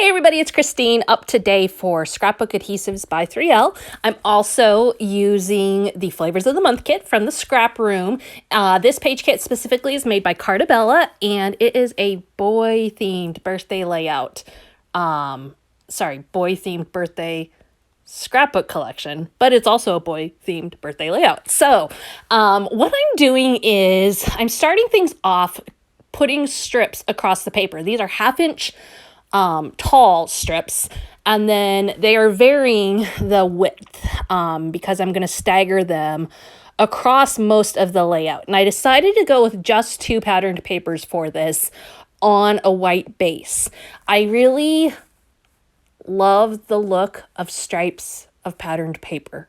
everybody, it's Christine up today for Scrapbook Adhesives by 3L. I'm also using the Flavors of the Month kit from the ScrapRoom. This page kit specifically is made by Cartabella, and it is a boy-themed birthday layout. Boy-themed birthday scrapbook collection, but it's also a boy-themed birthday layout. So what I'm doing is I'm starting things off putting strips across the paper. These are 1/2-inch tall strips, and then they are varying the width because I'm going to stagger them across most of the layout. And I decided to go with just 2 patterned papers for this on a white base. I really love the look of stripes of patterned paper.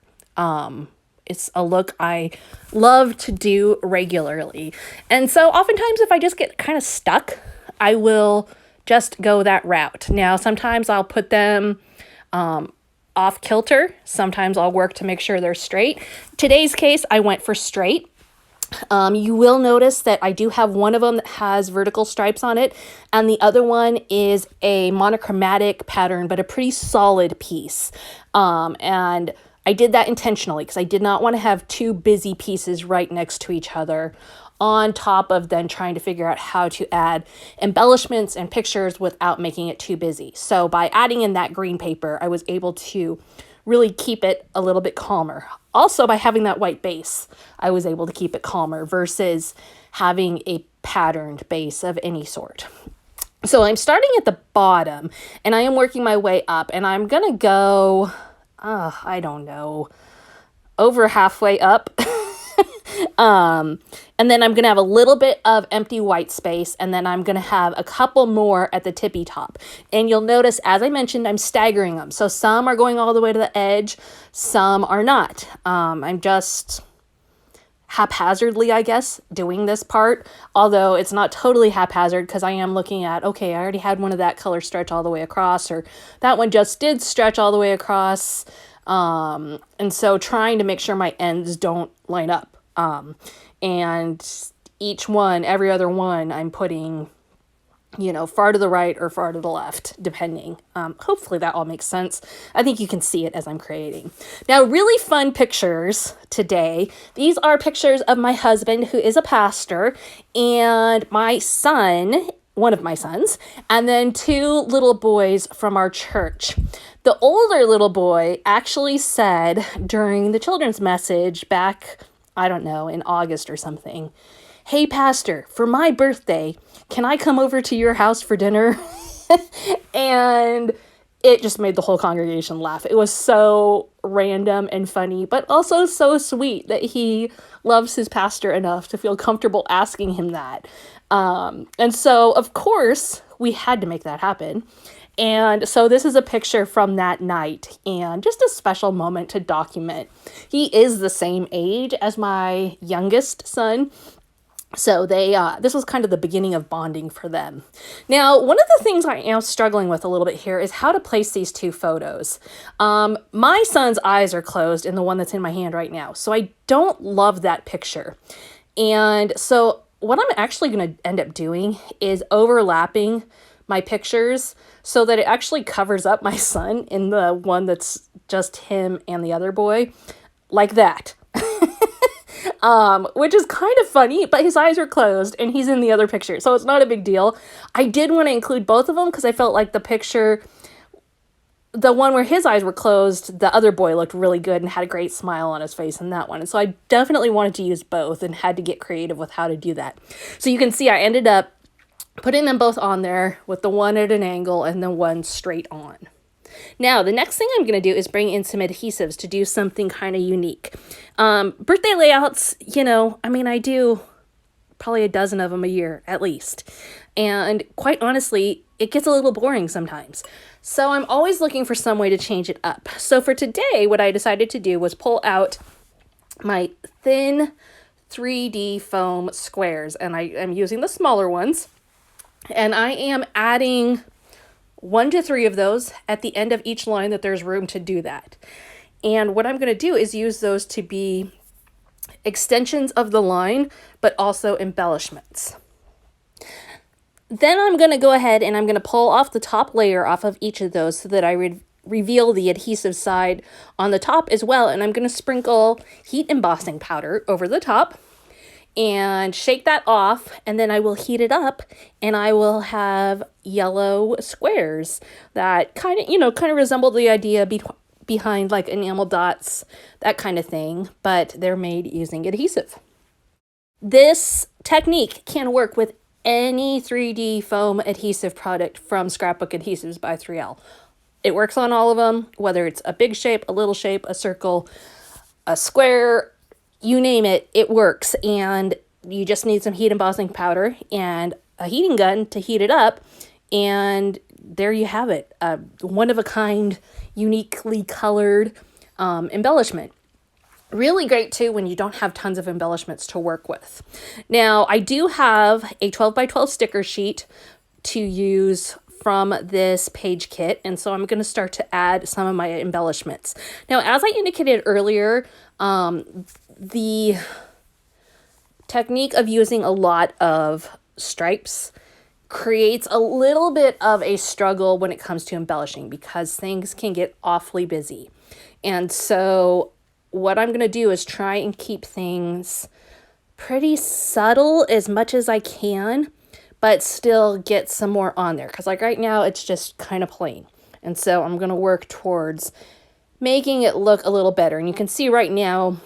It's a look I love to do regularly. And so oftentimes if I just get kind of stuck, I will just go that route. Now, sometimes I'll put them off kilter. Sometimes I'll work to make sure they're straight. Today's case, I went for straight. You will notice that I do have one of them that has vertical stripes on it, and the other one is a monochromatic pattern, but a pretty solid piece. And I did that intentionally because I did not want to have 2 busy pieces right next to each other, on top of then trying to figure out how to add embellishments and pictures without making it too busy. So by adding in that green paper, I was able to really keep it a little bit calmer. Also, by having that white base, I was able to keep it calmer versus having a patterned base of any sort. So I'm starting at the bottom, and I am working my way up, and I'm going to go, I don't know, over halfway up. And then I'm going to have a little bit of empty white space, and then I'm going to have a couple more at the tippy top. And you'll notice, as I mentioned, I'm staggering them. So some are going all the way to the edge, some are not. I'm just haphazardly, I guess, doing this part, although it's not totally haphazard because I am looking at, okay, I already had one of that color stretch all the way across, or that one just did stretch all the way across. And so trying to make sure my ends don't line up. And each one, every other one, I'm putting, far to the right or far to the left, depending. Hopefully that all makes sense. I think you can see it as I'm creating. Now, really fun pictures today. These are pictures of my husband, who is a pastor, and my son, one of my sons, and then 2 little boys from our church. The older little boy actually said during the children's message back, I don't know, in August or something, "Hey, Pastor, for my birthday, can I come over to your house for dinner?" And it just made the whole congregation laugh. It was so random and funny, but also so sweet that he loves his pastor enough to feel comfortable asking him that. And so, of course, we had to make that happen. And so this is a picture from that night, and just a special moment to document. He is the same age as my youngest son, so this was kind of the beginning of bonding for them. Now, one of the things I am struggling with a little bit here is how to place these 2 photos. My son's eyes are closed in the one that's in my hand right now, so I don't love that picture. And so what I'm actually going to end up doing is overlapping my pictures so that it actually covers up my son in the one that's just him and the other boy, like that. Which is kind of funny, but his eyes are closed and he's in the other picture, so it's not a big deal. I did want to include both of them because I felt like the picture, the one where his eyes were closed, the other boy looked really good and had a great smile on his face in that one. And so I definitely wanted to use both and had to get creative with how to do that. So you can see I ended up putting them both on there with the one at an angle and the one straight on. Now, the next thing I'm going to do is bring in some adhesives to do something kind of unique. Birthday layouts, I do probably a dozen of them a year at least. And quite honestly, it gets a little boring sometimes. So I'm always looking for some way to change it up. So for today, what I decided to do was pull out my thin 3D foam squares, and I am using the smaller ones. And I am adding 1 to 3 of those at the end of each line that there's room to do that. And what I'm going to do is use those to be extensions of the line, but also embellishments. Then I'm going to go ahead and I'm going to pull off the top layer off of each of those so that I reveal the adhesive side on the top as well. And I'm going to sprinkle heat embossing powder over the top and shake that off, and then I will heat it up and I will have yellow squares that kind of resemble the idea behind like enamel dots, that kind of thing, but they're made using adhesive. This technique can work with any 3D foam adhesive product from Scrapbook Adhesives by 3L. It works on all of them, whether it's a big shape, a little shape, a circle, a square, you name it, it works. And you just need some heat embossing powder and a heating gun to heat it up. And there you have it, a one-of-a-kind, uniquely colored embellishment. Really great too when you don't have tons of embellishments to work with. Now, I do have a 12 by 12 sticker sheet to use from this page kit, and so I'm going to start to add some of my embellishments. Now, as I indicated earlier, the technique of using a lot of stripes creates a little bit of a struggle when it comes to embellishing because things can get awfully busy. And so what I'm going to do is try and keep things pretty subtle as much as I can, but still get some more on there. Because like right now, it's just kind of plain. And so I'm going to work towards making it look a little better. And you can see right now,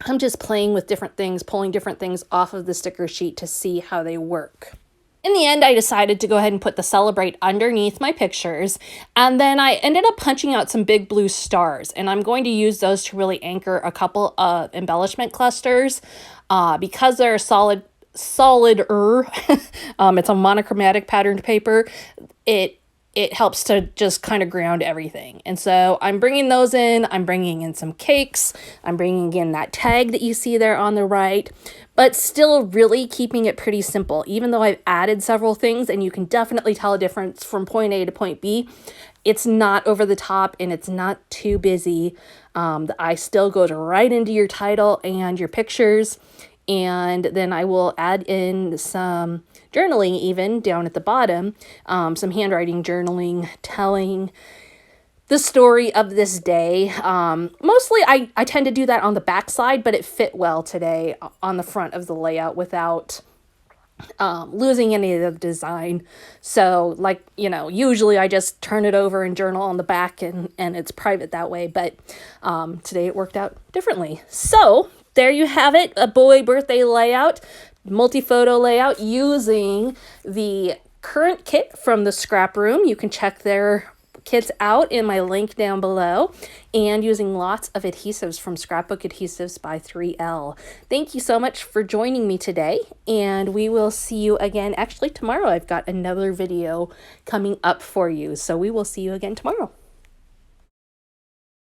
I'm just playing with different things, pulling different things off of the sticker sheet to see how they work. In the end, I decided to go ahead and put the Celebrate underneath my pictures, and then I ended up punching out some big blue stars, and I'm going to use those to really anchor a couple of embellishment clusters because they're solider. It's a monochromatic patterned paper. It helps to just kind of ground everything. And so I'm bringing those in. I'm bringing in some cakes. I'm bringing in that tag that you see there on the right, but still really keeping it pretty simple, even though I've added several things and you can definitely tell a difference from point A to point B. It's not over the top and it's not too busy. The eye still goes right into your title and your pictures. And then I will add in some journaling even down at the bottom, some handwriting journaling telling the story of this day. Mostly I tend to do that on the back side, but it fit well today on the front of the layout without losing any of the design. So like, usually I just turn it over and journal on the back and it's private that way. But today it worked out differently. So there you have it, a boy birthday layout, multi-photo layout using the current kit from the ScrapRoom. You can check their kits out in my link down below, and using lots of adhesives from Scrapbook Adhesives by 3L. Thank you so much for joining me today, and we will see you again. Actually, tomorrow I've got another video coming up for you, so we will see you again tomorrow.